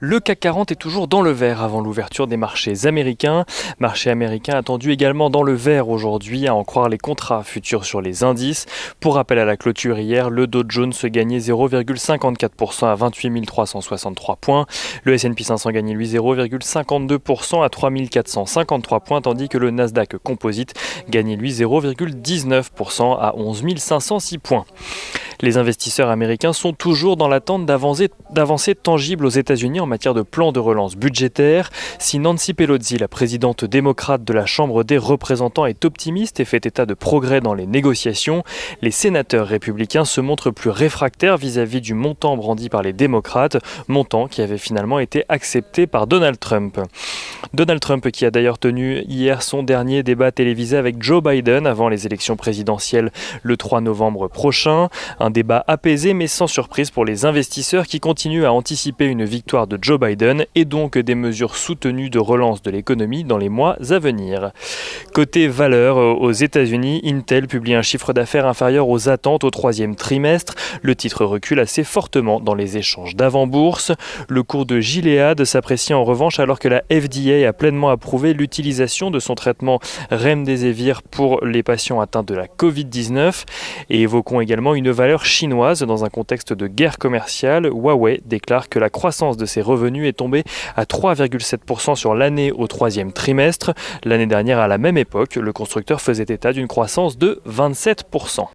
Le CAC 40 est toujours dans le vert avant l'ouverture des marchés américains. Marché américain attendu également dans le vert aujourd'hui, à en croire les contrats futurs sur les indices. Pour rappel à la clôture hier, le Dow Jones gagnait 0,54% à 28 363 points. Le S&P 500 gagnait lui 0,52% à 3 453 points, tandis que le Nasdaq Composite gagnait lui 0,19% à 11 506 points. Les investisseurs américains sont toujours dans l'attente d'avancées tangibles aux États-Unis en matière de plan de relance budgétaire. Si Nancy Pelosi, la présidente démocrate de la Chambre des représentants, est optimiste et fait état de progrès dans les négociations, les sénateurs républicains se montrent plus réfractaires vis-à-vis du montant brandi par les démocrates, montant qui avait finalement été accepté par Donald Trump. Donald Trump qui a d'ailleurs tenu hier son dernier débat télévisé avec Joe Biden avant les élections présidentielles le 3 novembre prochain. Un débat apaisé mais sans surprise pour les investisseurs qui continuent à anticiper une victoire de Joe Biden et donc des mesures soutenues de relance de l'économie dans les mois à venir. Côté valeurs, aux États-Unis, Intel publie un chiffre d'affaires inférieur aux attentes au troisième trimestre. Le titre recule assez fortement dans les échanges d'avant-bourse. Le cours de Gilead s'apprécie en revanche alors que la FDA a pleinement approuvé l'utilisation de son traitement Remdesivir pour les patients atteints de la Covid-19. Et évoquons également une valeur chinoise dans un contexte de guerre commerciale. Huawei déclare que la croissance de ses revenus est tombée à 3,7% sur l'année au troisième trimestre. L'année dernière, à la même époque, le constructeur faisait état d'une croissance de 27%.